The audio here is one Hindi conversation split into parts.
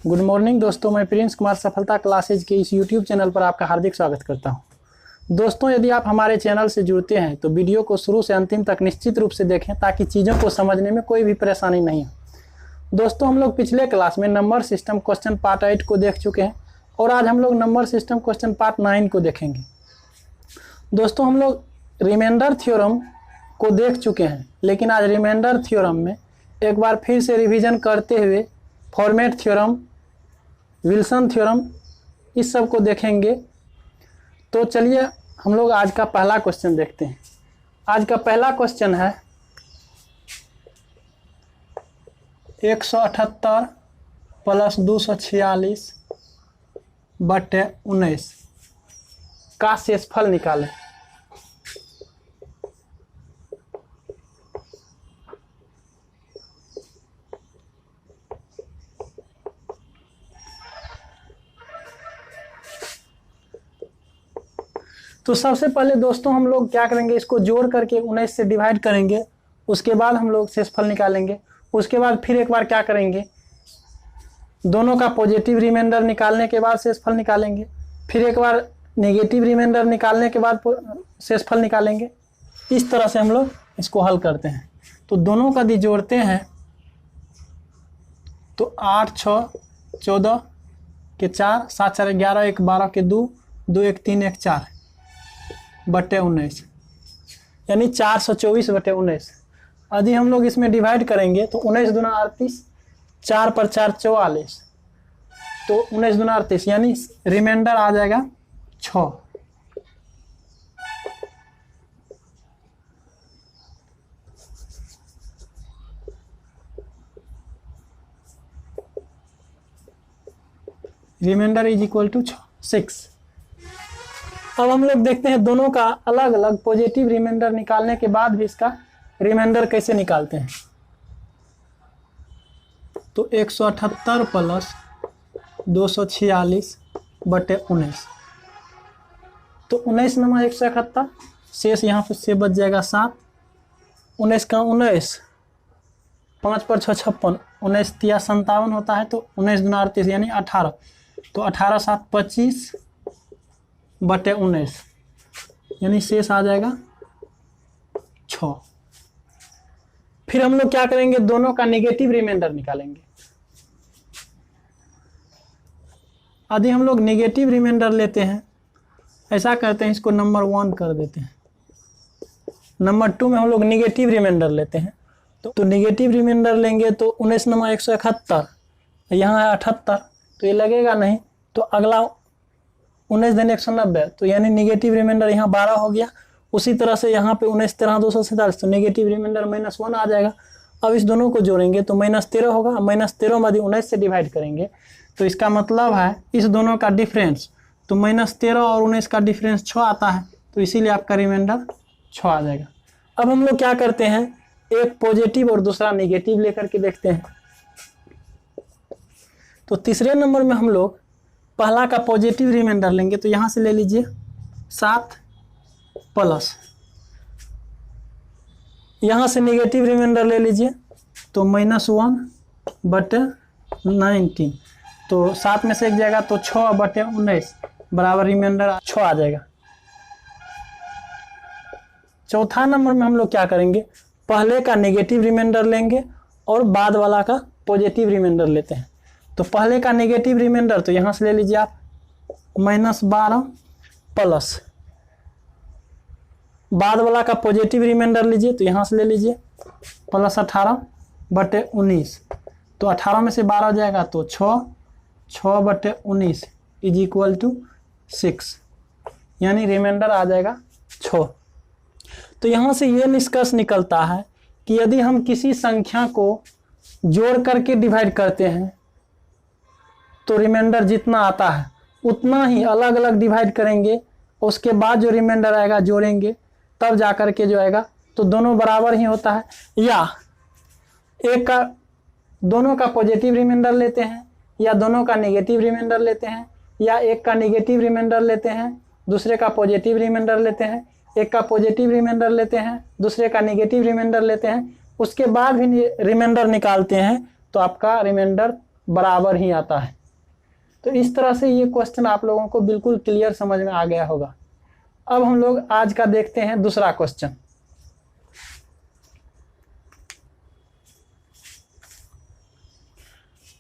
गुड मॉर्निंग दोस्तों, मैं प्रिंस कुमार सफलता क्लासेज के इस यूट्यूब चैनल पर आपका हार्दिक स्वागत करता हूं। दोस्तों, यदि आप हमारे चैनल से जुड़ते हैं तो वीडियो को शुरू से अंतिम तक निश्चित रूप से देखें ताकि चीज़ों को समझने में कोई भी परेशानी नहीं हो। दोस्तों, हम लोग पिछले क्लास में नंबर सिस्टम क्वेश्चन पार्ट 8 को देख चुके हैं और आज हम लोग नंबर सिस्टम क्वेश्चन पार्ट 9 को देखेंगे। दोस्तों, हम लोग रिमाइंडर थ्योरम को देख चुके हैं, लेकिन आज रिमाइंडर थ्योरम में एक बार फिर से रिवीजन करते हुए फॉर्मेट थ्योरम, विल्सन थ्योरम, इस सब को देखेंगे। तो चलिए हम लोग आज का पहला क्वेश्चन देखते हैं। आज का पहला क्वेश्चन है 178 प्लस 246 बटे 19 का शेषफल निकालें। तो सबसे पहले दोस्तों हम लोग क्या करेंगे, इसको जोड़ करके 19 से डिवाइड करेंगे, उसके बाद हम लोग शेषफल निकालेंगे। उसके बाद फिर एक बार क्या करेंगे, दोनों का पॉजिटिव रिमाइंडर निकालने के बाद शेषफल निकालेंगे, फिर एक बार नेगेटिव रिमाइंडर निकालने के बाद शेषफल निकालेंगे। इस तरह से हम लोग इसको हल करते हैं। तो दोनों का यदि जोड़ते हैं तो 8 6 14 के 4, 7 4 11, 1 12 के 2, 2 1 3 1 4 बटे 19, यानी 424 बटे 19। यदि हम लोग इसमें डिवाइड करेंगे तो 19 दूना 38, 4 पर 4 44, तो 19 दूना 38, यानी रिमाइंडर आ जाएगा 6। Reminder is equal to 6। अब हम लोग देखते हैं दोनों का अलग अलग पॉजिटिव रिमाइंडर निकालने के बाद भी इसका रिमाइंडर कैसे निकालते हैं। तो 178 प्लस 246 बटे 19, तो 19 नंबर 171, शेष यहाँ पे से बच जाएगा 7। 19 का 19, 5 पर 6 56, 19 तिया 57 होता है, तो 19 दूना 38 यानी 18, तो 18 7 25 बटे 19, यानी शेष आ जाएगा 6। फिर हम लोग क्या करेंगे, दोनों का नेगेटिव रिमाइंडर निकालेंगे। यदि हम लोग नेगेटिव रिमाइंडर लेते हैं, ऐसा करते हैं, इसको नंबर 1 कर देते हैं। नंबर 2 में हम लोग नेगेटिव रिमाइंडर लेते हैं। तो नेगेटिव रिमाइंडर लेंगे तो 19 नंबर 171, यहाँ है 78, तो ये लगेगा नहीं। तो अगला 19 दिन 190, तो यानी नेगेटिव रिमाइंडर यहाँ 12 हो गया। उसी तरह से यहाँ पे 19 13 247, तो नेगेटिव रिमाइंडर -1 आ जाएगा। अब इस दोनों को जोड़ेंगे तो -13 होगा। -13 में यदि 19 से डिवाइड करेंगे तो इसका मतलब है इस दोनों का डिफरेंस, तो -13 और 19 का डिफरेंस 6 आता है, तो इसीलिए आपका रिमाइंडर 6 आ जाएगा। अब हम लोग क्या करते हैं, एक पॉजिटिव और दूसरा नेगेटिव लेकर के देखते हैं। तो तीसरे नंबर में हम लोग पहला का पॉजिटिव रिमाइंडर लेंगे, तो यहाँ से ले लीजिए 7 प्लस, यहाँ से नेगेटिव रिमाइंडर ले लीजिए तो -1 बटे 19, तो 7 में से एक जाएगा तो 6 बटे 19 बराबर रिमाइंडर 6 आ जाएगा। चौथा नंबर में हम लोग क्या करेंगे, पहले का नेगेटिव रिमाइंडर लेंगे और बाद वाला का पॉजिटिव रिमाइंडर लेते हैं। तो पहले का नेगेटिव रिमाइंडर तो यहाँ से ले लीजिए आप -12 प्लस, बाद वाला का पॉजिटिव रिमाइंडर लीजिए तो यहाँ से ले लीजिए प्लस 18 बटे 19, तो 18 में से 12 जाएगा तो 6 बटे 19 इज इक्वल टू 6, यानी रिमाइंडर आ जाएगा 6। तो यहाँ से ये निष्कर्ष निकलता है कि यदि हम किसी संख्या को जोड़ करके डिवाइड करते हैं तो रिमाइंडर जितना आता है उतना ही अलग अलग डिवाइड करेंगे, उसके बाद जो रिमाइंडर आएगा जोड़ेंगे, तब जा कर के जो आएगा तो दोनों बराबर ही होता है। या एक का दोनों का पॉजिटिव रिमाइंडर लेते हैं, या दोनों का नेगेटिव रिमाइंडर लेते हैं, या एक का नेगेटिव रिमाइंडर लेते हैं, दूसरे का पॉजिटिव रिमाइंडर लेते हैं, एक का पॉजिटिव रिमाइंडर लेते हैं, दूसरे का नेगेटिव रिमाइंडर लेते हैं, उसके बाद भी रिमाइंडर निकालते हैं, तो आपका रिमाइंडर बराबर ही आता है। तो इस तरह से ये क्वेश्चन आप लोगों को बिल्कुल क्लियर समझ में आ गया होगा। अब हम लोग आज का देखते हैं दूसरा क्वेश्चन।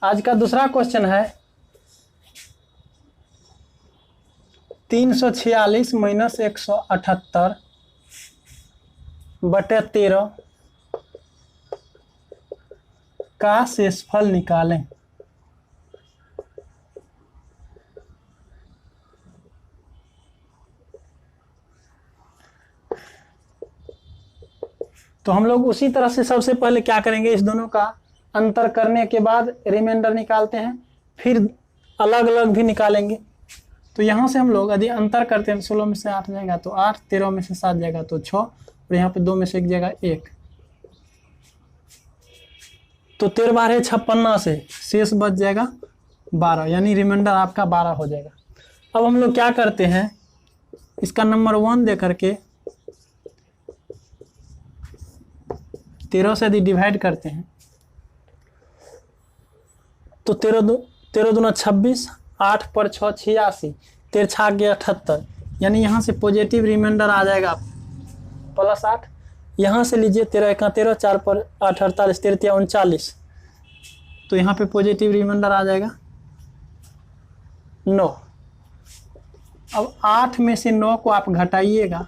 आज का दूसरा क्वेश्चन है 346 माइनस 178 बटे 13 का शेषफल निकालें। तो हम लोग उसी तरह से सबसे पहले क्या करेंगे, इस दोनों का अंतर करने के बाद रिमाइंडर निकालते हैं, फिर अलग अलग भी निकालेंगे। तो यहाँ से हम लोग यदि अंतर करते हैं 16 में से 8 जाएगा तो 8, 13 में से 7 जाएगा तो 6, और यहाँ पे 2 में से 1 जाएगा 1। तो 13 बार 56 से शेष बच जाएगा 12, यानी रिमाइंडर आपका 12 हो जाएगा। अब हम लोग क्या करते हैं, इसका नंबर 1 दे करके 13 से यदि डिवाइड करते हैं तो 13 दूना 26, 8 पर 6 86, 13 छाक गया 78, यानी यहाँ से पॉजिटिव रिमाइंडर आ जाएगा +8। यहाँ से लीजिए 13 1 13, 4 पर 8 48, 13 39, तो यहाँ पे पॉजिटिव रिमाइंडर आ जाएगा 9। अब 8 में से 9 को आप घटाइएगा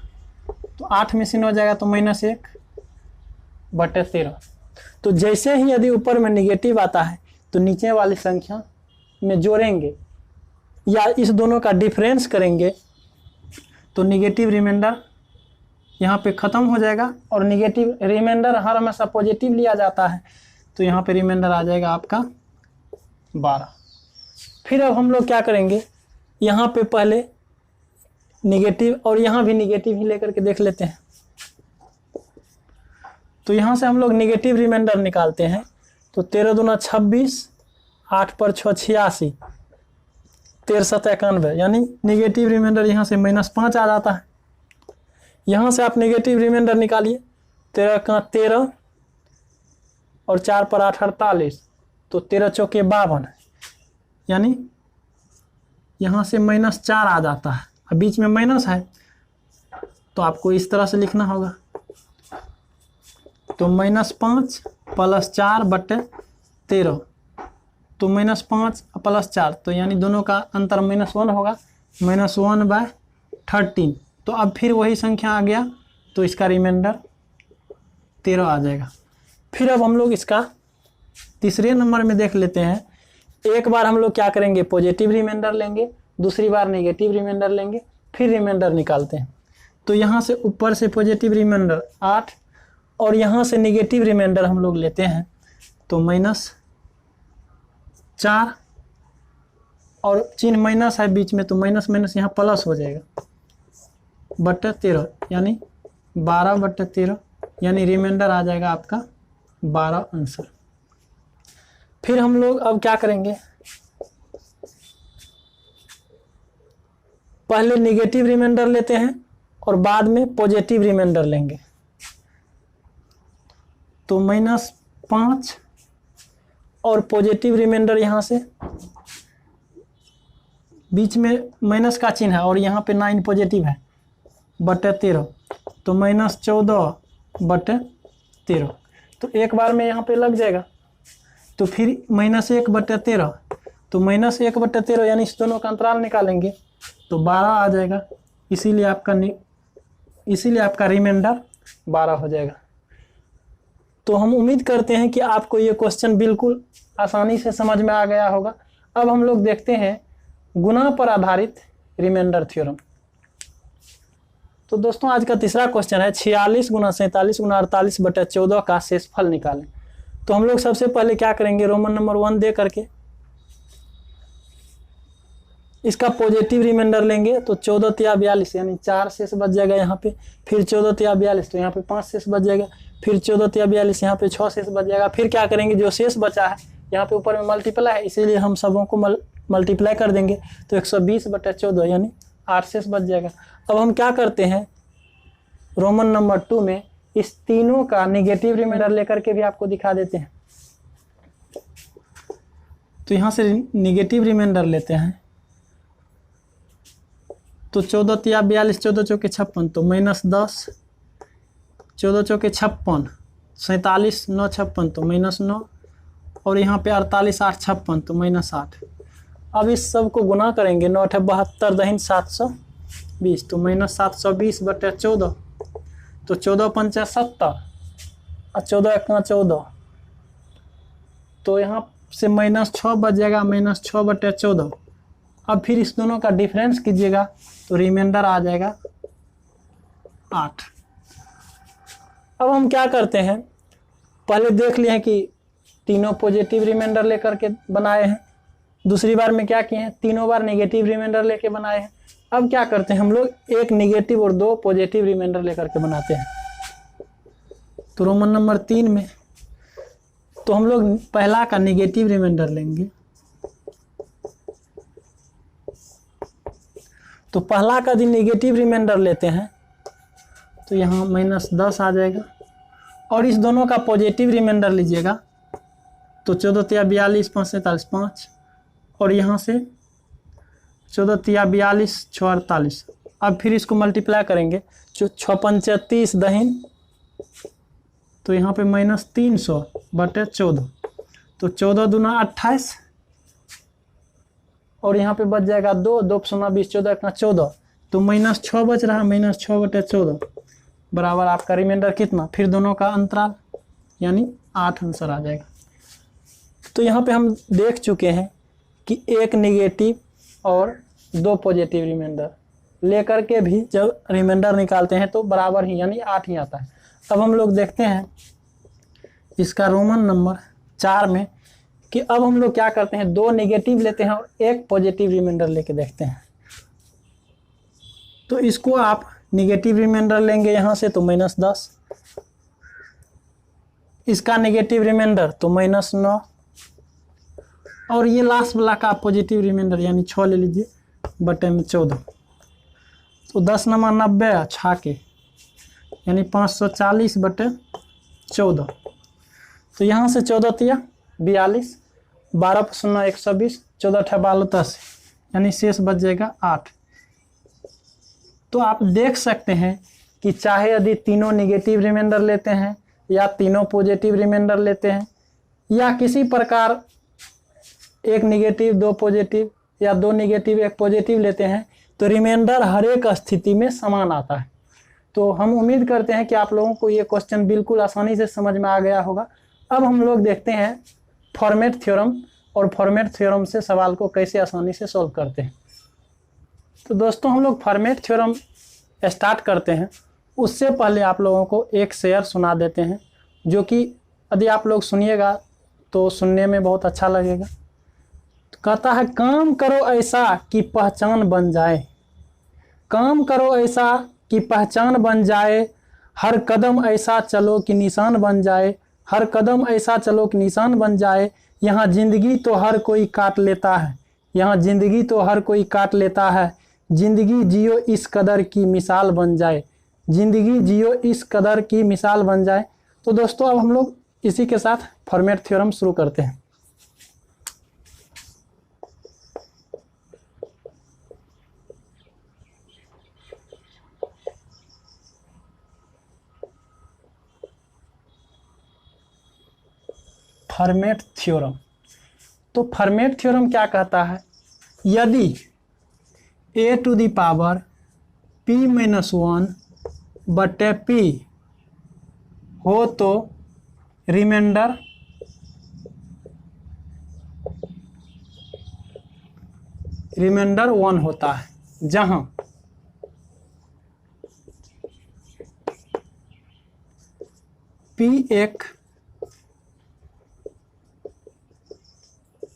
तो 8 में से 9 जाएगा तो -1 बटे 13। तो जैसे ही यदि ऊपर में निगेटिव आता है तो नीचे वाली संख्या में जोड़ेंगे या इस दोनों का डिफरेंस करेंगे तो निगेटिव रिमाइंडर यहाँ पे ख़त्म हो जाएगा, और निगेटिव रिमाइंडर हर हमेशा पॉजिटिव लिया जाता है, तो यहाँ पे रिमाइंडर आ जाएगा आपका 12। फिर अब हम लोग क्या करेंगे, यहाँ पे पहले निगेटिव और यहाँ भी निगेटिव ही लेकर के देख लेते हैं। तो यहाँ से हम लोग निगेटिव रिमाइंडर निकालते हैं। तो 13 दूना 26, 8 पर 6 86, 13 7 91, यानी निगेटिव रिमाइंडर यहाँ से -5 आ जाता है। यहाँ से आप निगेटिव रिमाइंडर निकालिए, 13 का 13 और 4 पर 8 48, तो 13 चौके 52, यानी यहाँ से -4 आ जाता है। अब बीच में माइनस है तो आपको इस तरह से लिखना होगा, तो -5 + 4 बटे 13, तो -5 + 4, तो यानी दोनों का अंतर -1 होगा, -1/13। तो अब फिर वही संख्या आ गया, तो इसका रिमाइंडर 13 आ जाएगा। फिर अब हम लोग इसका तीसरे नंबर में देख लेते हैं। एक बार हम लोग क्या करेंगे, पॉजिटिव रिमाइंडर लेंगे, दूसरी बार नेगेटिव रिमाइंडर लेंगे, फिर रिमाइंडर निकालते हैं। तो यहाँ से ऊपर से पॉजिटिव रिमाइंडर 8 और यहाँ से नेगेटिव रिमाइंडर हम लोग लेते हैं, तो -4, और चिन्ह माइनस है बीच में, तो माइनस माइनस यहाँ प्लस हो जाएगा बटे 13, यानी 12 बटे 13, यानी रिमाइंडर आ जाएगा आपका 12 आंसर। फिर हम लोग अब क्या करेंगे, पहले निगेटिव रिमाइंडर लेते हैं और बाद में पॉजिटिव रिमाइंडर लेंगे। तो -5 और पॉजिटिव रिमाइंडर यहाँ से बीच में माइनस का चिन्ह है और यहाँ पे 9 पॉजिटिव है बटे 13, तो -14 बटे 13, तो एक बार में यहाँ पे लग जाएगा। तो फिर -1 बटे 13, तो -1 बटे 13, यानी इस दोनों का अंतराल निकालेंगे तो 12 आ जाएगा, इसीलिए आपका रिमाइंडर 12 हो जाएगा। तो हम उम्मीद करते हैं कि आपको ये क्वेश्चन बिल्कुल आसानी से समझ में आ गया होगा। अब हम लोग देखते हैं गुणा पर आधारित रिमाइंडर थ्योरम। तो दोस्तों आज का तीसरा क्वेश्चन है 46 × 47 × 48 बटे 14 का शेषफल निकालें। तो हम लोग सबसे पहले क्या करेंगे, रोमन नंबर 1 दे करके इसका पॉजिटिव रिमाइंडर लेंगे, तो 14 × 42, यानी 4 शेष बच जाएगा यहाँ पे, फिर 14 × 42, तो यहाँ पे 5 शेष बच जाएगा, फिर 14 × 42, यहाँ पे 6 शेष बच जाएगा। फिर क्या करेंगे, जो शेष बचा है यहाँ पे ऊपर में मल्टीप्लाई है, इसीलिए हम सबों को मल्टीप्लाई कर देंगे, तो 120 बटे 14, यानी 8 शेष बच जाएगा। अब हम क्या करते हैं, रोमन नंबर 2 में इस तीनों का निगेटिव रिमाइंडर लेकर के भी आपको दिखा देते हैं। तो यहाँ से निगेटिव रिमाइंडर लेते हैं, तो 14 तिया 42, 14 चौके 56, तो -10, 14 चौके 56, 47 9 56, तो -9, और यहाँ पे 48 8 56, तो -8। अब इस सब को गुना करेंगे, 9 8 72 दहिन 720, तो -720/14, तो 14 5 70 और 14 1 14, तो यहाँ से -6 बच जाएगा, -6/14। अब फिर इस दोनों का डिफरेंस कीजिएगा तो रिमाइंडर आ जाएगा 8। अब हम क्या करते हैं, पहले देख लिए हैं कि तीनों पॉजिटिव रिमाइंडर लेकर के बनाए हैं, दूसरी बार में क्या किए हैं, तीनों बार नेगेटिव रिमाइंडर लेके बनाए हैं। अब क्या करते हैं हम लोग, एक नेगेटिव और 2 पॉजिटिव रिमाइंडर लेकर के बनाते हैं। तो रोमन नंबर 3 में तो हम लोग पहला का नेगेटिव रिमाइंडर लेंगे, तो पहला का यदि नेगेटिव रिमाइंडर लेते हैं तो यहाँ -10 आ जाएगा, और इस दोनों का पॉजिटिव रिमाइंडर लीजिएगा तो 14 तिया 42 5 47 5, और यहाँ से 14 तिया 42 6 48। अब फिर इसको मल्टीप्लाई करेंगे, 6 5 30 दहिन, तो यहाँ पे -300/14, तो 14 दूना 28, और यहाँ पे बच जाएगा 2 2 0 20 14 1 14, तो -6 बच रहा, -6/14 बराबर आपका रिमाइंडर कितना, फिर दोनों का अंतराल यानी 8 आंसर आ जाएगा। तो यहाँ पे हम देख चुके हैं कि एक नेगेटिव और 2 पॉजिटिव रिमाइंडर लेकर के भी जब रिमाइंडर निकालते हैं तो बराबर ही यानी 8 ही आता है। अब हम लोग देखते हैं इसका रोमन नंबर 4 में कि अब हम लोग क्या करते हैं, 2 नेगेटिव लेते हैं और एक पॉजिटिव रिमाइंडर लेके देखते हैं। तो इसको आप नेगेटिव रिमाइंडर लेंगे यहाँ से तो -10, इसका नेगेटिव रिमाइंडर तो -9, और ये लास्ट वाला का पॉजिटिव रिमाइंडर यानी 6 ले लीजिए बटे में 14, तो 10 9 90 6 के यानी 540/14, तो यहाँ से 14 तिया 42, 12 0 120, 14 8 12 10 यानी शेष बच जाएगा 8। तो आप देख सकते हैं कि चाहे यदि तीनों नेगेटिव रिमाइंडर लेते हैं या तीनों पॉजिटिव रिमाइंडर लेते हैं, या किसी प्रकार एक नेगेटिव 2 पॉजिटिव या 2 नेगेटिव 1 पॉजिटिव लेते हैं, तो रिमाइंडर हर एक स्थिति में समान आता है। तो हम उम्मीद करते हैं कि आप लोगों को ये क्वेश्चन बिल्कुल आसानी से समझ में आ गया होगा। अब हम लोग देखते हैं फॉर्मेट थ्योरम, और फॉर्मेट थ्योरम से सवाल को कैसे आसानी से सॉल्व करते हैं। तो दोस्तों हम लोग फॉर्मेट थ्योरम स्टार्ट करते हैं, उससे पहले आप लोगों को एक शेयर सुना देते हैं, जो कि यदि आप लोग सुनिएगा तो सुनने में बहुत अच्छा लगेगा। तो कहता है, काम करो ऐसा कि पहचान बन जाए, काम करो ऐसा कि पहचान बन जाए, हर कदम ऐसा चलो कि निशान बन जाए, हर कदम ऐसा चलो कि निशान बन जाए, यहाँ जिंदगी तो हर कोई काट लेता है, यहाँ जिंदगी तो हर कोई काट लेता है, जिंदगी जियो इस कदर की मिसाल बन जाए, जिंदगी जियो इस कदर की मिसाल बन जाए। तो दोस्तों अब हम लोग इसी के साथ फॉर्मेट थ्योरम शुरू करते हैं। फॉर्मेट थ्योरम, तो फॉर्मेट थ्योरम क्या कहता है, यदि a to the power p-1/p हो तो रिमाइंडर रिमाइंडर 1 होता है, जहां p एक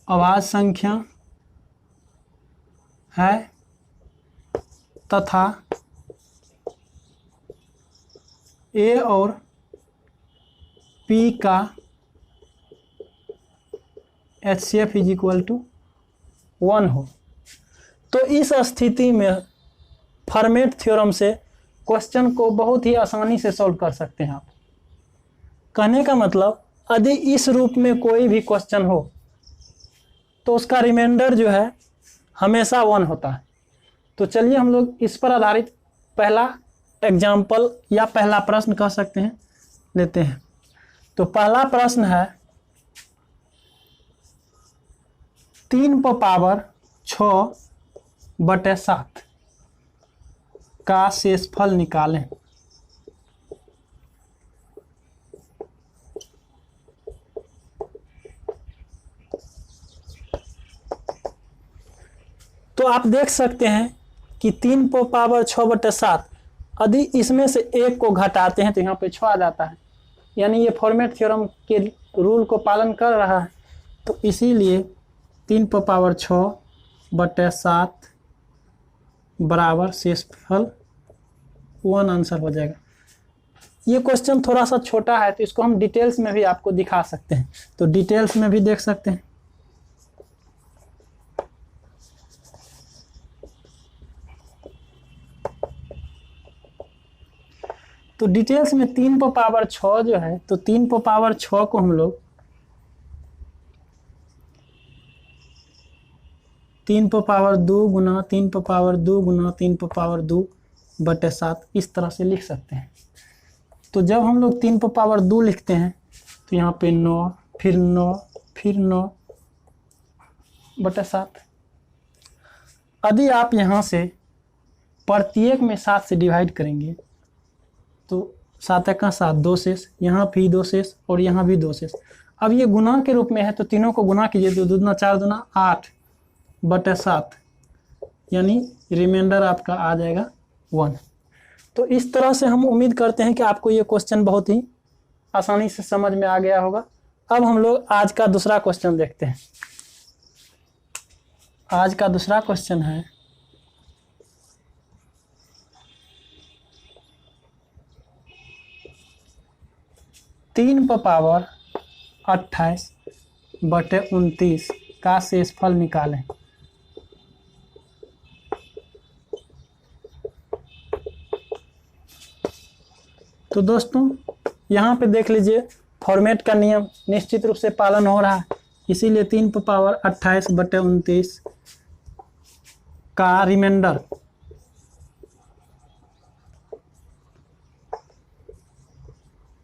अभाज्य संख्या है तथा a और p का HCF = 1 हो। तो इस स्थिति में फॉर्मेट थ्योरम से क्वेश्चन को बहुत ही आसानी से सॉल्व कर सकते हैं आप। कहने का मतलब, यदि इस रूप में कोई भी क्वेश्चन हो तो उसका रिमाइंडर जो है हमेशा 1 होता है। तो चलिए हम लोग इस पर आधारित पहला एग्जाम्पल या पहला प्रश्न कह सकते हैं लेते हैं। तो पहला प्रश्न है 3/6/7 का शेषफल निकालें। तो आप देख सकते हैं कि 3/6/7 यदि इसमें से एक को घटाते हैं तो यहाँ पे 6 आ जाता है, यानी ये फॉर्मेट थ्योरम के रूल को पालन कर रहा है। तो इसीलिए 3/6/7 बराबर शेषफल 1 आंसर हो जाएगा। ये क्वेश्चन थोड़ा सा छोटा है तो इसको हम डिटेल्स में भी आपको दिखा सकते हैं, तो डिटेल्स में भी देख सकते हैं। तो डिटेल्स में 3/6 जो है, तो 3/6 को हम लोग 3/2 गुना 3/2 गुना 3/2/7 इस तरह से लिख सकते हैं। तो जब हम लोग 3/2 लिखते हैं तो यहाँ पे 9 फिर 9 फिर 9/7। यदि आप यहाँ से प्रत्येक में 7 से डिवाइड करेंगे तो 7 का 7 2 शेष, यहाँ भी 2 शेष और यहाँ भी 2 शेष। अब ये गुना के रूप में है तो तीनों को गुना कीजिए तो 2 दूना 4 दूना 8/7, यानी रिमाइंडर आपका आ जाएगा 1। तो इस तरह से हम उम्मीद करते हैं कि आपको ये क्वेश्चन बहुत ही आसानी से समझ में आ गया होगा। अब हम लोग आज का दूसरा क्वेश्चन देखते हैं। आज का दूसरा क्वेश्चन है 3/28/29 का शेषफल निकालें। तो दोस्तों यहाँ पे देख लीजिए फॉर्मेट का नियम निश्चित रूप से पालन हो रहा है, इसीलिए 3/28/29 का reminder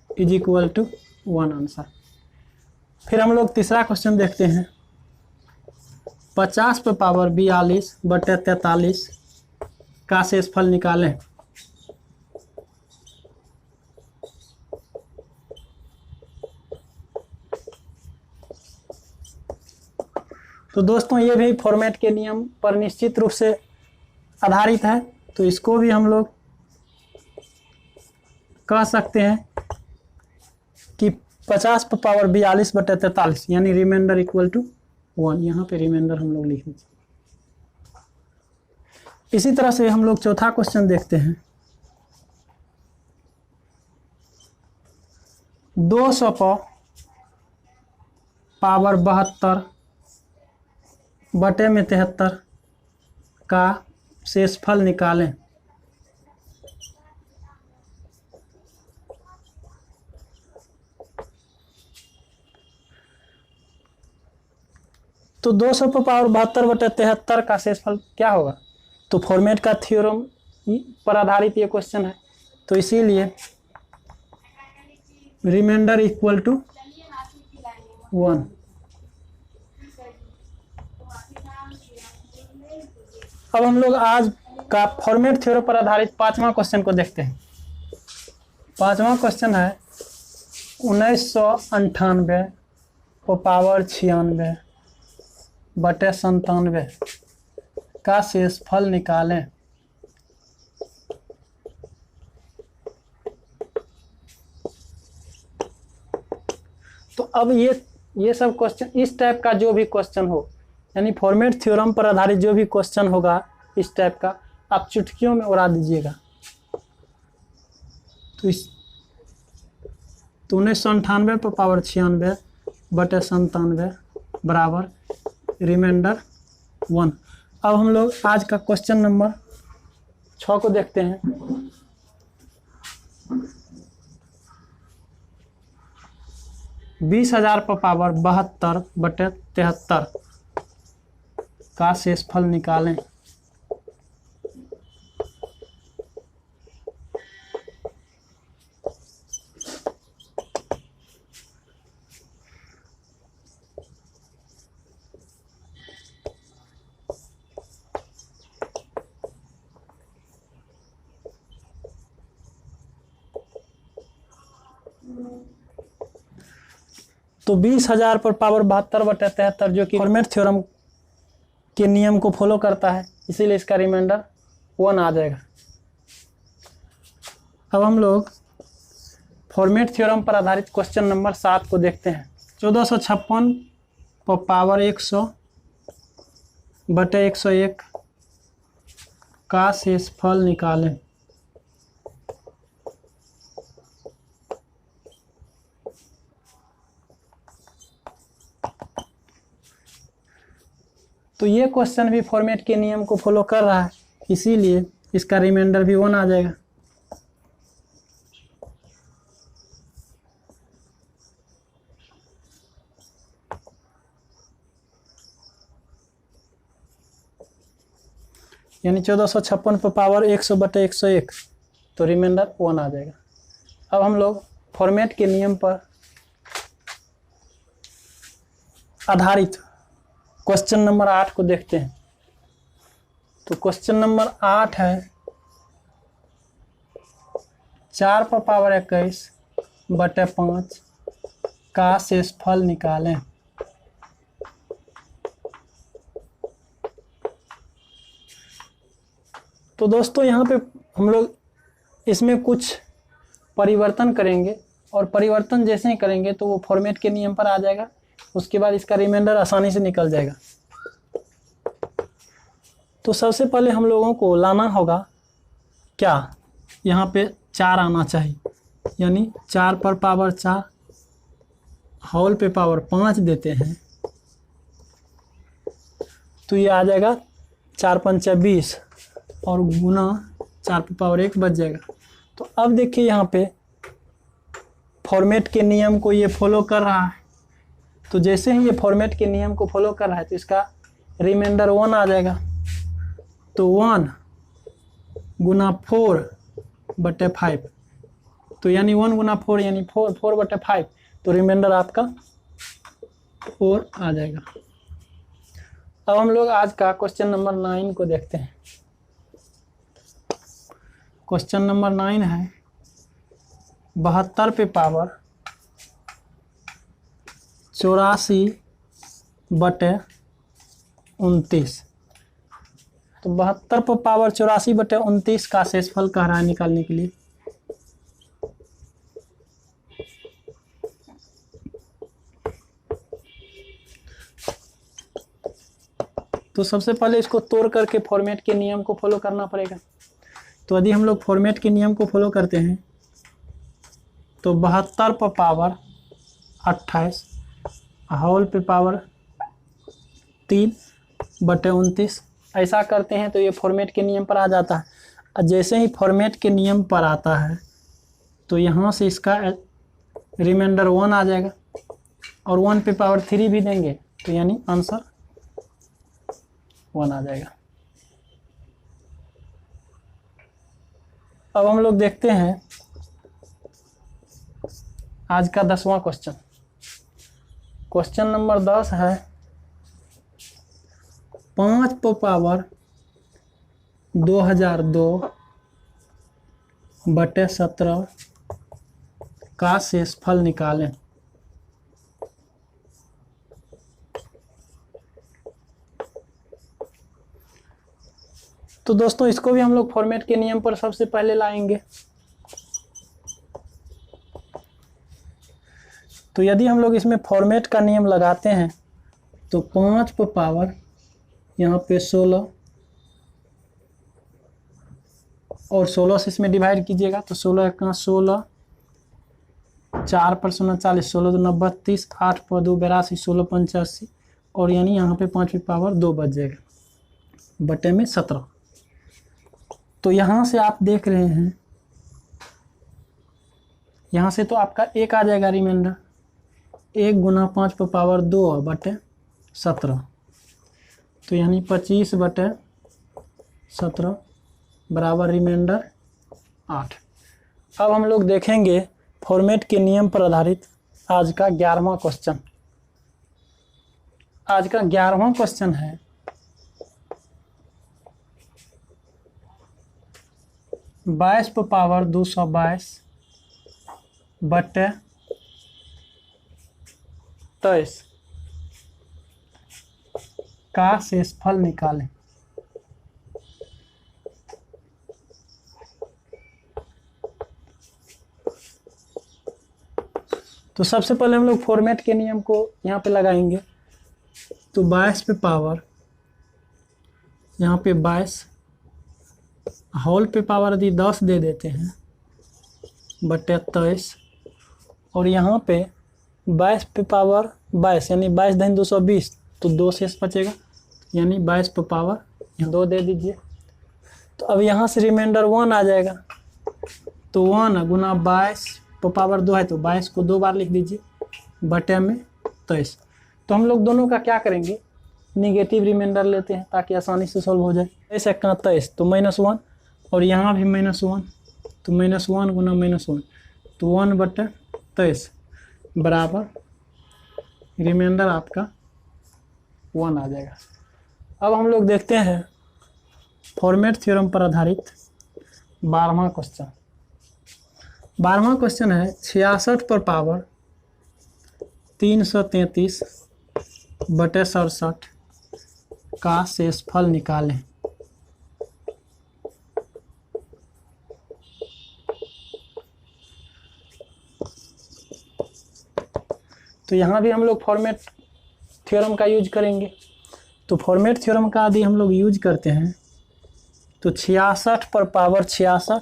is equal to 1 answer. फिर हम लोग तीसरा क्वेश्चन देखते हैं 50/42/43 का शेषफल निकालें। तो दोस्तों ये भी फॉर्मेट के नियम पर निश्चित रूप से आधारित है, तो इसको भी हम लोग कह सकते हैं कि 50/42/43 यानी रिमाइंडर इक्वल टू 1। यहाँ पे रिमाइंडर हम लोग लिख लीजिए। इसी तरह से हम लोग चौथा क्वेश्चन देखते हैं 200/72/73 का शेषफल निकालें। तो 200/72/73 का शेषफल क्या होगा? तो फॉर्मेट का थ्योरम पर आधारित ये क्वेश्चन है, तो इसीलिए रिमाइंडर इक्वल टू 1। अब हम लोग आज का फॉर्मेट थ्योरम पर आधारित 5वां क्वेश्चन को देखते हैं। 5वां क्वेश्चन है 1998/96 का शेषफल निकालें। तो अब ये सब क्वेश्चन, इस टाइप का जो भी क्वेश्चन हो, यानी फॉर्मेट थ्योरम पर आधारित जो भी क्वेश्चन होगा इस टाइप का, आप चुटकियों में उड़ा दीजिएगा। तो 1998/96 बराबर रिमाइंडर 1। अब हम लोग आज का क्वेश्चन नंबर 6 को देखते हैं। 20,000/72/73 का शेषफल निकालें। तो 20,000 पर पावर 72/73 जो कि फॉर्मेट थ्योरम के नियम को फॉलो करता है, इसीलिए इसका रिमाइंडर 1 आ जाएगा। अब हम लोग फॉर्मेट थ्योरम पर आधारित क्वेश्चन नंबर 7 को देखते हैं। 1456 पर पावर 100/101 का शेषफल निकालें। तो ये क्वेश्चन भी फॉर्मेट के नियम को फॉलो कर रहा है, इसीलिए इसका रिमाइंडर भी 1 आ जाएगा। यानी 1456 पर पावर 100/101, तो रिमाइंडर 1 आ जाएगा। अब हम लोग फॉर्मेट के नियम पर आधारित क्वेश्चन नंबर 8 को देखते हैं। तो क्वेश्चन नंबर 8 है 4 पर पावर 21/5 का शेषफल निकालें। तो दोस्तों यहाँ पे हम लोग इसमें कुछ परिवर्तन करेंगे, और परिवर्तन जैसे ही करेंगे तो वो फॉर्मेट के नियम पर आ जाएगा। उसके बाद इसका रिमाइंडर आसानी से निकल जाएगा। तो सबसे पहले हम लोगों को लाना होगा क्या, यहाँ पे 4 आना चाहिए, यानी 4 पर पावर 4 होल पे पावर 5 देते हैं, तो ये आ जाएगा 4 पंचा 20 और गुना 4 पे पावर 1 बच जाएगा। तो अब देखिए यहाँ पे फॉर्मेट के नियम को ये फॉलो कर रहा है, तो जैसे ही ये फॉर्मेट के नियम को फॉलो कर रहा है तो इसका रिमाइंडर 1 आ जाएगा। तो 1 गुना 4/5, तो यानी 1 गुना 4 यानी 4/5, तो रिमाइंडर आपका 4 आ जाएगा। अब हम लोग आज का क्वेश्चन नंबर 9 को देखते हैं। क्वेश्चन नंबर 9 है 72 पे पावर 84/29। तो 72 पर पावर 84/29 का शेषफल कह रहा है निकालने के लिए। तो सबसे पहले इसको तोड़ करके फॉर्मेट के नियम को फॉलो करना पड़ेगा। तो यदि हम लोग फॉर्मेट के नियम को फॉलो करते हैं तो 72 पर पावर 28 होल पे पावर 3/29 ऐसा करते हैं तो ये फॉर्मेट के नियम पर आ जाता है। और जैसे ही फॉर्मेट के नियम पर आता है तो यहाँ से इसका रिमाइंडर 1 आ जाएगा, और 1 पे पावर 3 भी देंगे तो यानी आंसर 1 आ जाएगा। अब हम लोग देखते हैं आज का 10वां क्वेश्चन। क्वेश्चन नंबर 10 है 5 पर पावर 2002/17 का शेषफल निकालें। तो दोस्तों इसको भी हम लोग फॉर्मेट के नियम पर सबसे पहले लाएंगे। तो यदि हम लोग इसमें फॉर्मेट का नियम लगाते हैं तो 5 पर पावर यहाँ पे 16 और 16 से इसमें डिवाइड कीजिएगा तो 16 का 16, 4 पर 0 40, 16 2 32, 8 पर 2 82, 16 85, और यानी यहाँ पे 5 पे पावर 2 बच जाएगा बटे में 17। तो यहाँ से आप देख रहे हैं, यहाँ से तो आपका 1 आ जाएगा रिमाइंडर, 1 गुना 5 पर पावर 2/17। तो यानी 25/17 बराबर रिमाइंडर 8। अब हम लोग देखेंगे फॉर्मेट के नियम पर आधारित आज का 11वां क्वेश्चन। आज का 11वां क्वेश्चन है 22/222 का शेषफल निकालें। तो सबसे पहले हम लोग फॉर्मेट के नियम को यहाँ पे लगाएंगे। तो 22 पे पावर, यहाँ पे 22 होल पे पावर यदि 10 दे देते हैं बटे 23, और यहाँ पे 22 पे पावर 22 यानी 22 धन 220, तो 2 शेष बचेगा, यानी 22 पे पावर यहाँ 2 दे दीजिए। तो अब यहाँ से रिमाइंडर 1 आ जाएगा। तो 1 गुना 22 पे पावर 2 है, तो 22 को 2 बार लिख दीजिए बटे में 23। तो हम लोग दोनों का क्या करेंगे, निगेटिव रिमाइंडर लेते हैं ताकि आसानी से सॉल्व हो जाए। 23 तो -1, और यहाँ भी -1, तो -1 गुना -1, तो 1/23 बराबर रिमाइंडर आपका 1 आ जाएगा। अब हम लोग देखते हैं फॉर्मेट थ्योरम पर आधारित 12वां क्वेश्चन। 12वां क्वेश्चन है 66 पर पावर 333/67 का शेषफल निकालें। तो यहाँ भी हम लोग फॉर्मेट थ्योरम का यूज करेंगे। तो फॉर्मेट थ्योरम का यदि हम लोग यूज करते हैं तो 66 पर पावर 66,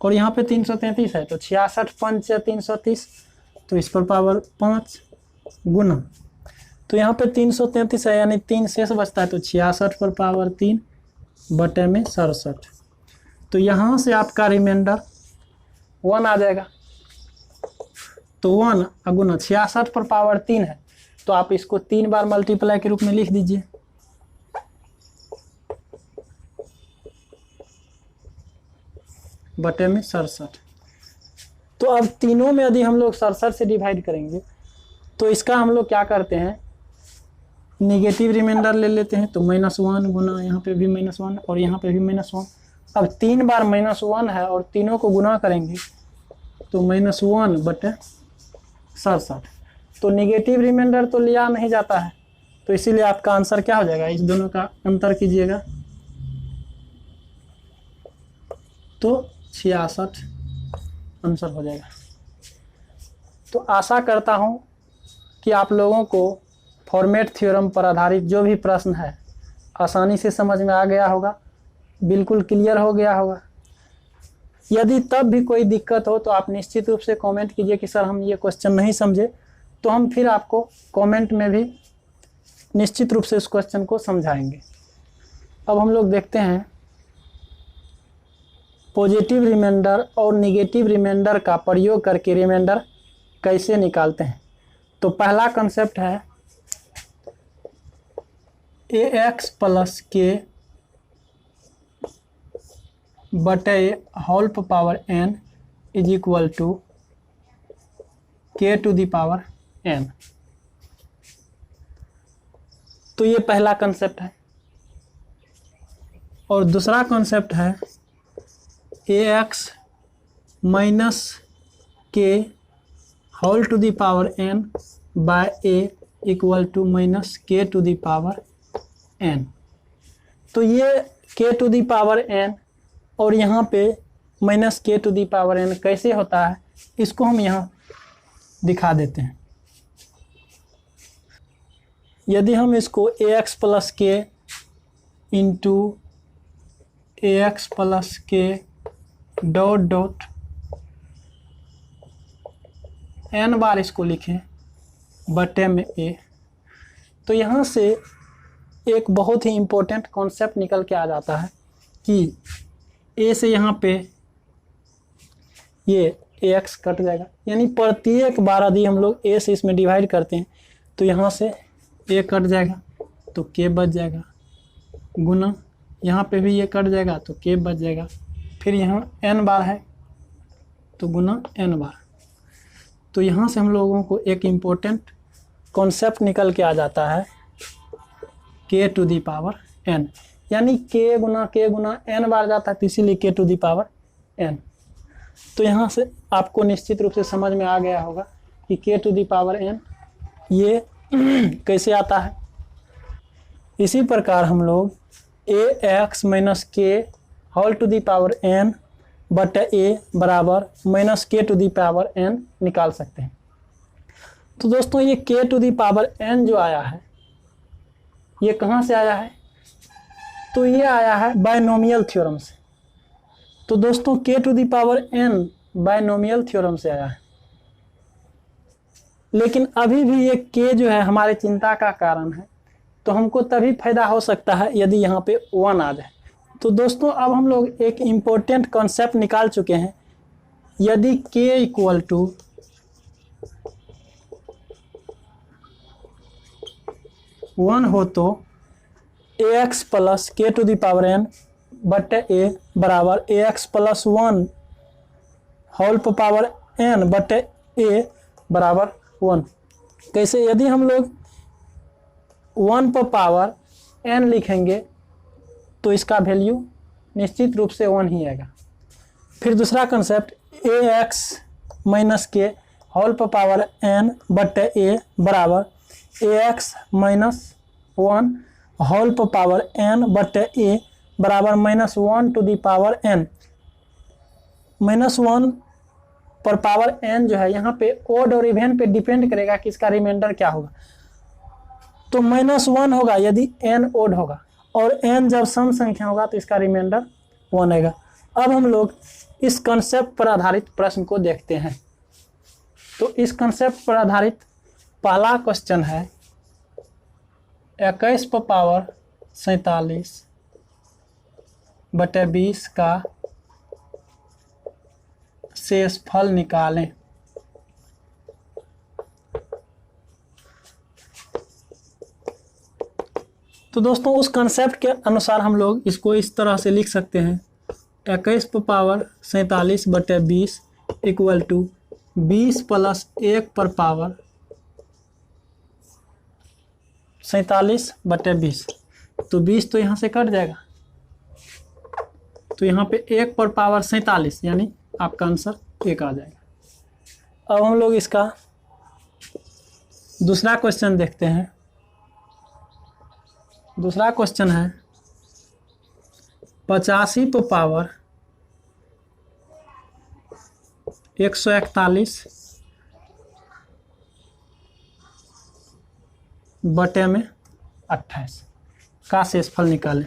और यहाँ पे 333 है, तो 66 5 330, तो इस पर पावर 5 गुना, तो यहाँ पे 333 है यानी 3 शेष बचता है, तो 66 पर पावर 3 बटे में 67। तो यहाँ से आपका रिमाइंडर 1 आ जाएगा। तो 1 गुना 66 पर पावर 3 है, तो आप इसको 3 बार मल्टीप्लाई के रूप में लिख दीजिए। बटे में 67। तो अब तीनों में यदि हम लोग 67 से डिवाइड करेंगे तो इसका हम लोग क्या करते हैं, निगेटिव रिमाइंडर ले लेते हैं। तो -1 गुना यहाँ पे भी -1 और यहाँ पे भी -1। अब 3 बार -1 है और तीनों को गुना करेंगे तो -1 बटे 67। तो निगेटिव रिमाइंडर तो लिया नहीं जाता है, तो इसीलिए आपका आंसर क्या हो जाएगा, इस दोनों का अंतर कीजिएगा तो 66 आंसर हो जाएगा। तो आशा करता हूँ कि आप लोगों को फॉर्मेट थ्योरम पर आधारित जो भी प्रश्न है आसानी से समझ में आ गया होगा, बिल्कुल क्लियर हो गया होगा। यदि तब भी कोई दिक्कत हो तो आप निश्चित रूप से कमेंट कीजिए कि सर हम ये क्वेश्चन नहीं समझे, तो हम फिर आपको कमेंट में भी निश्चित रूप से इस क्वेश्चन को समझाएंगे। अब हम लोग देखते हैं पॉजिटिव रिमाइंडर और नेगेटिव रिमाइंडर का प्रयोग करके रिमाइंडर कैसे निकालते हैं। तो पहला कंसेप्ट है ax प्लस के बटे whole power n is equal to k to the power n। तो ये पहला कंसेप्ट है। और दूसरा कंसेप्ट है ax minus K whole to the power n by a equal to minus K to the power n। तो ये k to the power n और यहाँ पे minus K to the power n कैसे होता है, इसको हम यहाँ दिखा देते हैं। यदि हम इसको ax प्लस के इंटू ax प्लस के डॉट डॉट n बार इसको लिखें बटे में a, तो यहाँ से एक बहुत ही इम्पोर्टेंट कॉन्सेप्ट निकल के आ जाता है कि a से यहाँ पे ये ax कट जाएगा, यानी प्रत्येक बार यदि हम लोग a से इसमें डिवाइड करते हैं तो यहाँ से ए कट जाएगा तो के बच जाएगा, गुना यहाँ पे भी ये कट जाएगा तो के बच जाएगा, फिर यहाँ n बार है तो गुना n बार। तो यहाँ से हम लोगों को एक इम्पोर्टेंट कॉन्सेप्ट निकल के आ जाता है k to the power n, यानी k गुना n बार जाता है तो इसीलिए k to the power n। तो यहाँ से आपको निश्चित रूप से समझ में आ गया होगा कि k to the power n ये कैसे आता है। इसी प्रकार हम लोग ax minus K whole to the power n बटा a बराबर minus K to the power n निकाल सकते हैं। तो दोस्तों ये k to the power n जो आया है ये कहाँ से आया है, तो ये आया है बायनोमियल थ्योरम से। तो दोस्तों k to the power n binomial theorem से आया है, लेकिन अभी भी ये k जो है हमारे चिंता का कारण है। तो हमको तभी फायदा हो सकता है यदि यहाँ पे 1 आ जाए। तो दोस्तों अब हम लोग एक इम्पोर्टेंट कॉन्सेप्ट निकाल चुके हैं, यदि k इक्वल टू 1 हो तो ax plus K to the power n बटे a बराबर ax plus 1 whole power n बटे a बराबर 1। कैसे, यदि हम लोग 1 पर पावर n लिखेंगे तो इसका वैल्यू निश्चित रूप से 1 ही आएगा। फिर दूसरा concept ax minus K whole पर पावर n बटे a बराबर ax माइनस 1 होल पर पावर n बटे a बराबर minus 1 to the power n। Minus 1 पर पावर n जो है यहाँ पे ओड और इवन पे डिपेंड करेगा कि इसका रिमाइंडर क्या होगा। तो -1 होगा यदि n ओड होगा, और n जब सम संख्या होगा तो इसका रिमाइंडर 1 आएगा। अब हम लोग इस कंसेप्ट पर आधारित प्रश्न को देखते हैं। तो इस कंसेप्ट पर आधारित पहला क्वेश्चन है 21 पर पावर 47 बटे 20 का शेषफल निकालें। तो दोस्तों उस कंसेप्ट के अनुसार हम लोग इसको इस तरह से लिख सकते हैं 21 पर पावर 47 बटे 20 इक्वल टू 20 प्लस 1 पर पावर 47 बटे 20। तो 20 तो यहाँ से कट जाएगा, तो यहाँ पे 1 पर पावर 47 यानी आपका आंसर 1 आ जाएगा। अब हम लोग इसका दूसरा क्वेश्चन देखते हैं। दूसरा क्वेश्चन है 85 पर पावर 141 बटे में 28 का शेषफल निकालें।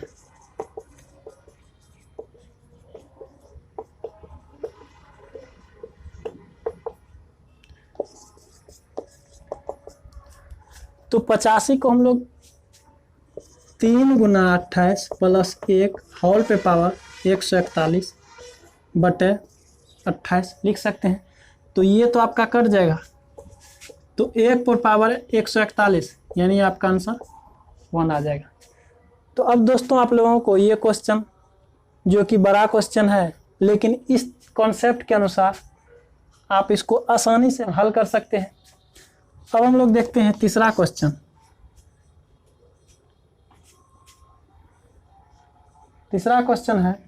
तो 85 को हम लोग 3 गुना 28 प्लस 1 होल पे पावर 141 बटे 28 लिख सकते हैं। तो ये तो आपका कट जाएगा, तो 1 पर पावर 141 यानी आपका आंसर 1 आ जाएगा। तो अब दोस्तों आप लोगों को ये क्वेश्चन जो कि बड़ा क्वेश्चन है, लेकिन इस कॉन्सेप्ट के अनुसार आप इसको आसानी से हल कर सकते हैं। अब हम लोग देखते हैं तीसरा क्वेश्चन। तीसरा क्वेश्चन है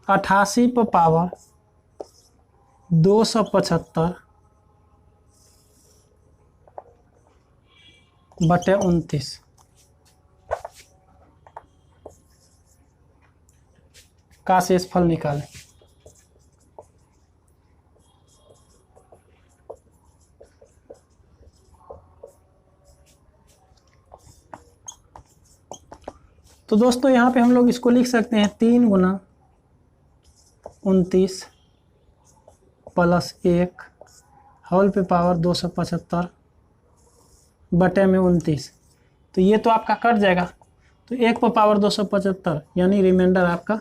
88 पर पावर 275 बटे 29 का शेषफल निकालें। तो दोस्तों यहाँ पे हम लोग इसको लिख सकते हैं 3 गुना 29 प्लस 1 होल पे पावर 275 बटे में 29। तो ये तो आपका कट जाएगा, तो 1 पर पावर 275 यानी रिमाइंडर आपका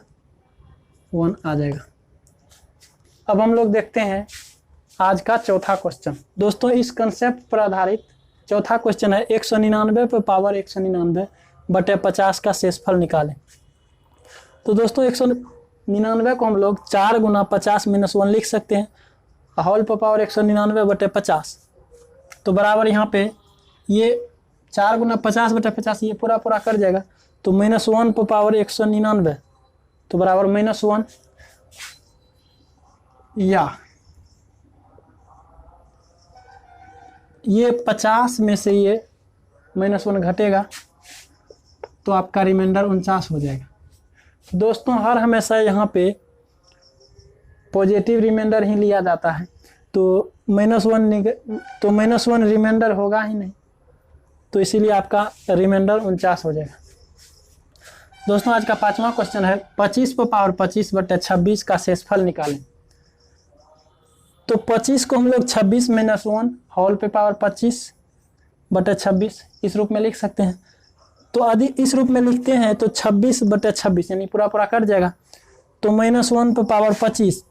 1 आ जाएगा। अब हम लोग देखते हैं आज का चौथा क्वेश्चन। दोस्तों इस कंसेप्ट पर आधारित चौथा क्वेश्चन है 199 पर पावर 199 बटे 50 का शेषफल निकालें। तो दोस्तों 199 को हम लोग 4 गुना 50 - 1 लिख सकते हैं, होल पर पावर 199 बटे 50। तो बराबर यहाँ पे ये 4 गुना 50 बटे 50 ये पूरा पूरा कर जाएगा, तो -1 पर पावर 199 तो बराबर -1, या ये 50 में से ये -1 घटेगा तो आपका रिमाइंडर 49 हो जाएगा। दोस्तों हर हमेशा यहाँ पे पॉजिटिव रिमाइंडर ही लिया जाता है, तो -1 रिमाइंडर होगा ही नहीं, तो इसीलिए आपका रिमाइंडर 49 हो जाएगा। दोस्तों आज का पांचवा क्वेश्चन है 25 पर पावर 25 बटे 26 का शेषफल निकालें। तो 25 को हम लोग 26 - 1 होल पे पावर 25 बटे 26 इस रूप में लिख सकते हैं। तो यदि इस रूप में लिखते हैं तो 26 बटे 26 यानी पूरा पूरा कट जाएगा, तो -1 पर पावर 25,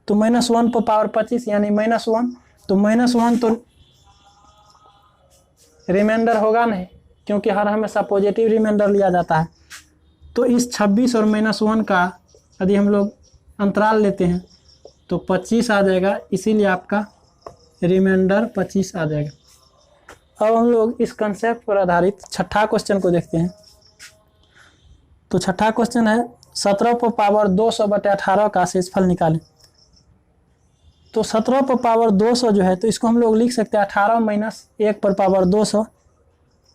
तो -1 पर पावर 25 यानी -1, तो -1 तो रिमाइंडर होगा नहीं, क्योंकि हर हमेशा पॉजिटिव रिमाइंडर लिया जाता है। तो इस 26 और -1 का यदि हम लोग अंतराल लेते हैं तो 25 आ जाएगा, इसीलिए आपका रिमाइंडर 25 आ जाएगा। अब हम लोग इस कंसेप्ट पर आधारित छठा क्वेश्चन को देखते हैं। तो छठा क्वेश्चन है 17 पर पावर 200 बटे 18 का शेषफल निकालें। तो 17 पर पावर 200 जो है, तो इसको हम लोग लिख सकते हैं 18 - 1 पर पावर 200,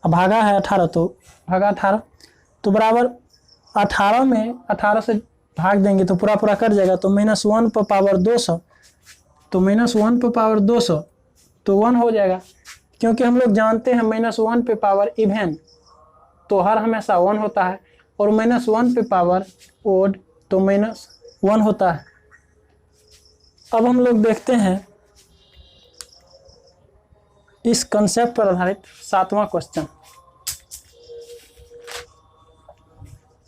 भागा है 18 तो भागा 18, तो बराबर 18 में 18 से भाग देंगे तो पूरा पूरा कट जाएगा, तो -1 पर पावर 200, तो -1 पर पावर 200 तो 1 हो जाएगा, क्योंकि हम लोग जानते हैं -1 पे पावर इवन तो हर हमेशा 1 होता है, और -1 पे पावर ओड तो -1 होता है। अब हम लोग देखते हैं इस कंसेप्ट पर आधारित सातवां क्वेश्चन।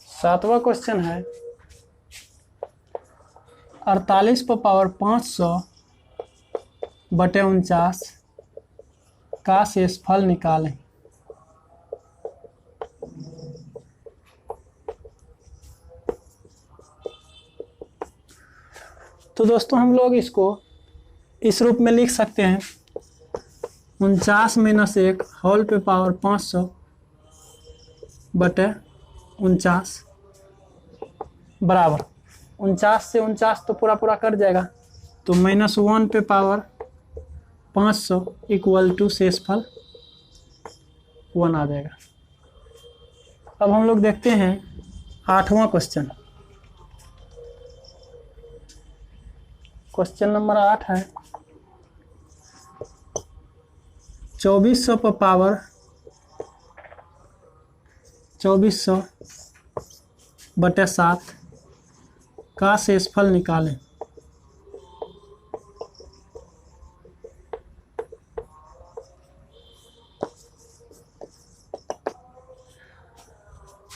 सातवां क्वेश्चन है 48 पर पावर 500 बटे 49 का शेषफल निकालें। तो दोस्तों हम लोग इसको इस रूप में लिख सकते हैं 49 - 1 होल पे पावर 500 बटे 49 बराबर 49 से 49 तो पूरा पूरा कट जाएगा, तो -1 पे पावर 500 इक्वल टू शेषफल 1 आ जाएगा। अब हम लोग देखते हैं आठवां क्वेश्चन। क्वेश्चन नंबर 8 है 2400 पर पावर 2400 बटे 7 का शेषफल निकालें।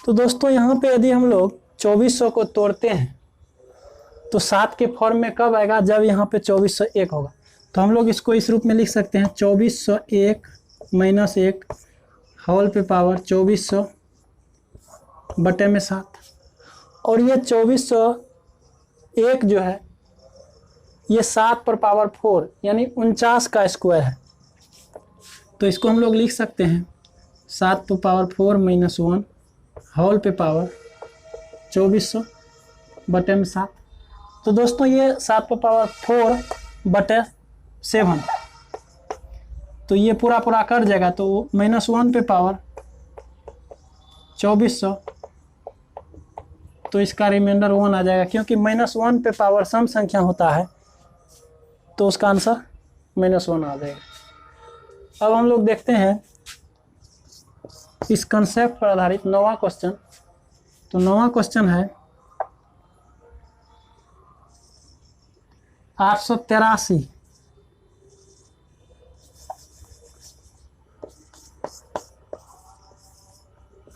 तो दोस्तों यहाँ पे यदि हम लोग 2400 को तोड़ते हैं तो 7 के फॉर्म में कब आएगा, जब यहाँ पे 2401 होगा। तो हम लोग इसको इस रूप में लिख सकते हैं 2401 - 1 होल पे पावर 2400 बटे में 7, और ये 2401 जो है ये 7 पर पावर 4 यानी 49 का स्क्वायर है। तो इसको हम लोग लिख सकते हैं 7 पर पावर 4 - 1 होल पे पावर 2400 बटे में 7। तो दोस्तों ये 7 पर पावर 4 बटे 7, तो ये पूरा पूरा कर जाएगा, तो -1 पे पावर 2400 तो इसका रिमाइंडर 1 आ जाएगा, क्योंकि -1 पे पावर सम संख्या होता है तो उसका आंसर -1 आ जाएगा। अब हम लोग देखते हैं इस कंसेप्ट पर आधारित नौवां क्वेश्चन। तो नौवां क्वेश्चन है 883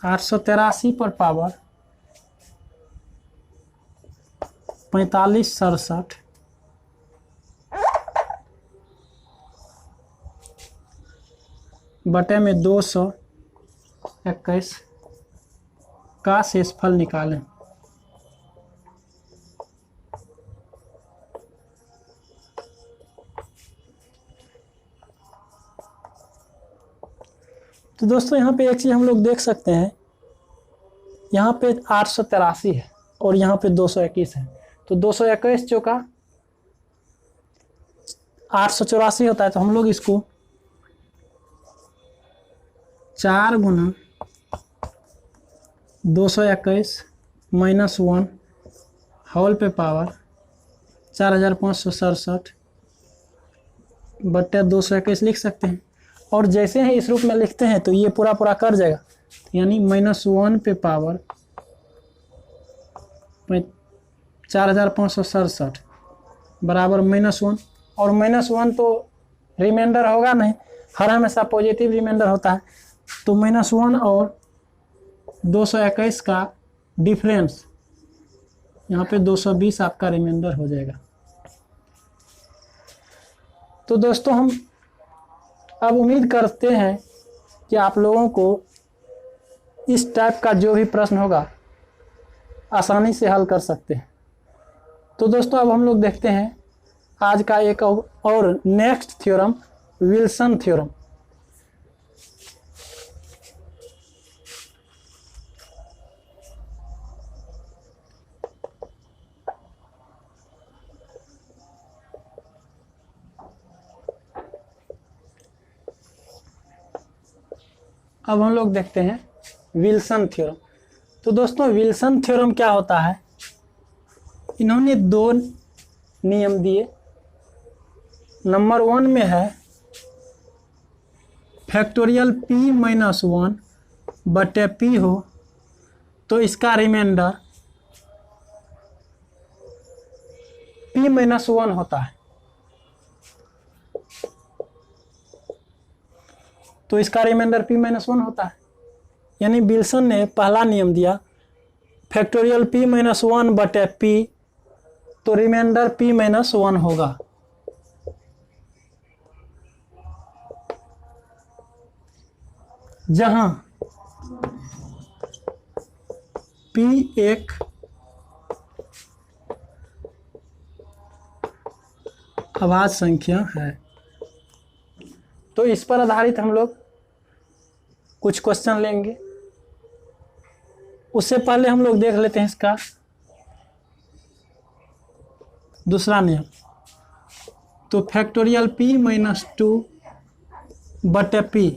883 पर पावर 4567 बटे में 221 का शेषफल निकालें। तो दोस्तों यहाँ पे एक चीज़ हम लोग देख सकते हैं, यहाँ पे 883 है और यहाँ पे 221 है। तो 221 चौका 884 होता है, तो हम लोग इसको 4 गुना 221 माइनस 1 होल पे पावर 4567 बटे 221 लिख सकते हैं। और जैसे ही इस रूप में लिखते हैं तो ये पूरा पूरा कर जाएगा, यानी -1 पे पावर 4567 बराबर -1। और -1 तो रिमाइंडर होगा नहीं, हर हमेशा पॉजिटिव रिमाइंडर होता है। तो -1 और 221 का डिफरेंस, यहाँ पे 220 आपका रिमाइंडर हो जाएगा। तो दोस्तों हम अब उम्मीद करते हैं कि आप लोगों को इस टाइप का जो भी प्रश्न होगा आसानी से हल कर सकते हैं। तो दोस्तों अब हम लोग देखते हैं आज का एक और नेक्स्ट थ्योरम, विल्सन थ्योरम। अब हम लोग देखते हैं विल्सन थ्योरम। तो दोस्तों विल्सन थ्योरम क्या होता है, इन्होंने 2 नियम दिए। नंबर 1 में है फैक्टोरियल p-1 बटे p हो तो इसका रिमाइंडर p-1 होता है। तो इसका रिमाइंडर p-1 होता है, यानी विल्सन ने पहला नियम दिया फैक्टोरियल p-1 बटे p, तो रिमाइंडर p-1 होगा। जहां p एक अभाज्य संख्या है। तो इस पर आधारित हम लोग कुछ क्वेश्चन लेंगे। उससे पहले हम लोग देख लेते हैं इसका दूसरा नियम। तो फैक्टोरियल p-2 बटे p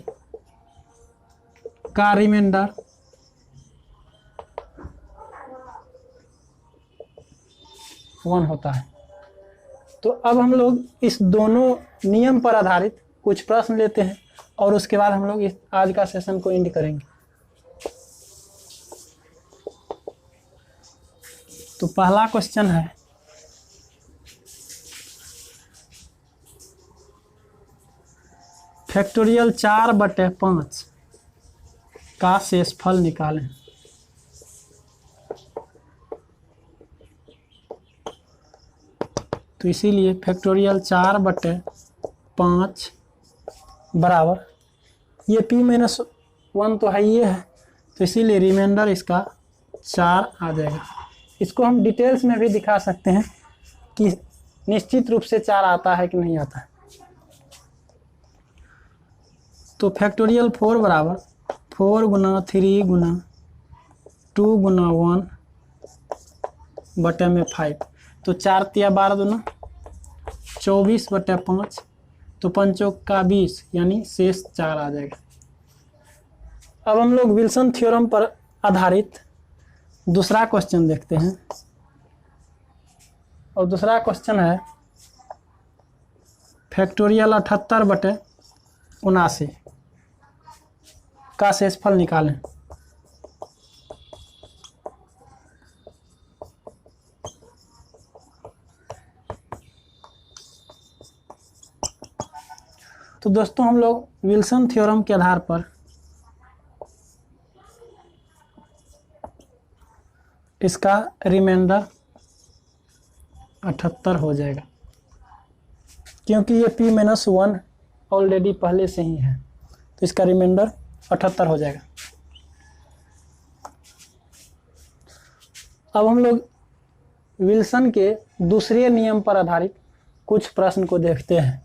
का रिमाइंडर वन होता है। तो अब हम लोग इस दोनों नियम पर आधारित कुछ प्रश्न लेते हैं और उसके बाद हम लोग इस आज का सेशन को एंड करेंगे। तो पहला क्वेश्चन है फैक्टोरियल 4 बटे 5 का शेषफल निकालें। तो इसीलिए फैक्टोरियल 4 बटे 5 बराबर ये p-1 तो है ये है, तो इसीलिए रिमाइंडर इसका 4 आ जाएगा। इसको हम डिटेल्स में भी दिखा सकते हैं कि निश्चित रूप से 4 आता है कि नहीं आता है। तो फैक्टोरियल 4 बराबर 4 गुना 3 गुना 2 गुना 1 बटे में 5, तो 4 तिया 12 दूना 24 बटे 5, तो 5 का 20, यानी शेष 4 आ जाएगा। अब हम लोग विल्सन थ्योरम पर आधारित दूसरा क्वेश्चन देखते हैं। और दूसरा क्वेश्चन है फैक्टोरियल 78 बटे 79 का शेषफल निकालें। तो दोस्तों हम लोग विल्सन थ्योरम के आधार पर इसका रिमाइंडर 78 हो जाएगा, क्योंकि ये p-1 ऑलरेडी पहले से ही है, तो इसका रिमाइंडर 78 हो जाएगा। अब हम लोग विल्सन के दूसरे नियम पर आधारित कुछ प्रश्न को देखते हैं।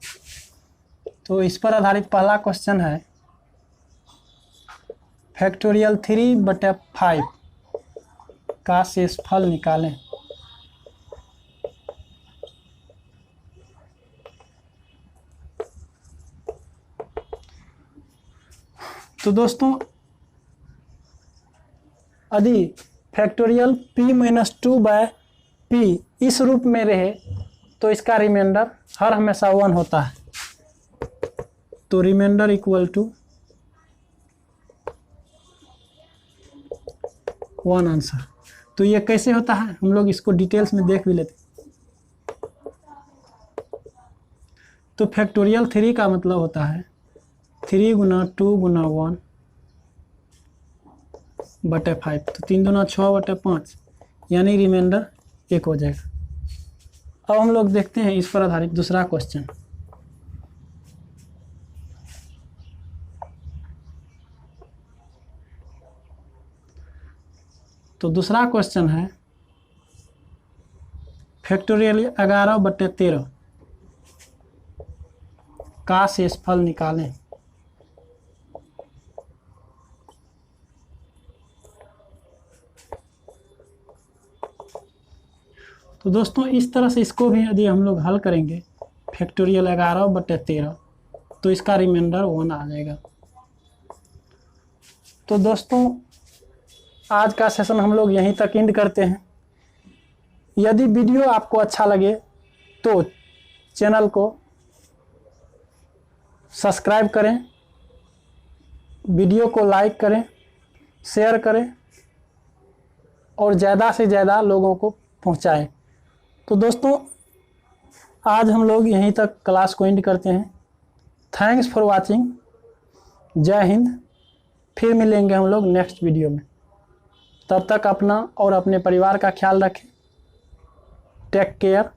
तो इस पर आधारित पहला क्वेश्चन है फैक्टोरियल 3/5 का शेषफल निकालें। तो दोस्तों यदि फैक्टोरियल p-2/p इस रूप में रहे तो इसका रिमाइंडर हर हमेशा 1 होता है। तो रिमाइंडर इक्वल टू 1 आंसर। तो ये कैसे होता है हम लोग इसको डिटेल्स में देख भी लेते। तो फैक्टोरियल 3 का मतलब होता है 3 गुना 2 गुना 1/5। तो 3 दूना 6/5, यानी रिमाइंडर 1 हो जाएगा। अब हम लोग देखते हैं इस पर आधारित दूसरा क्वेश्चन। तो दूसरा क्वेश्चन है फैक्टोरियल 11/13 का शेषफल निकालें। तो दोस्तों इस तरह से इसको भी यदि हम लोग हल करेंगे फैक्टोरियल 11/13 तो इसका रिमाइंडर 1 आ जाएगा। तो दोस्तों आज का सेशन हम लोग यहीं तक एंड करते हैं। यदि वीडियो आपको अच्छा लगे तो चैनल को सब्सक्राइब करें, वीडियो को लाइक करें, शेयर करें और ज़्यादा से ज़्यादा लोगों को पहुंचाएं। तो दोस्तों आज हम लोग यहीं तक क्लास को एंड करते हैं। Thanks for watching. जय हिंद। फिर मिलेंगे हम लोग नेक्स्ट वीडियो में। तब तक अपना और अपने परिवार का ख्याल रखें। Take care.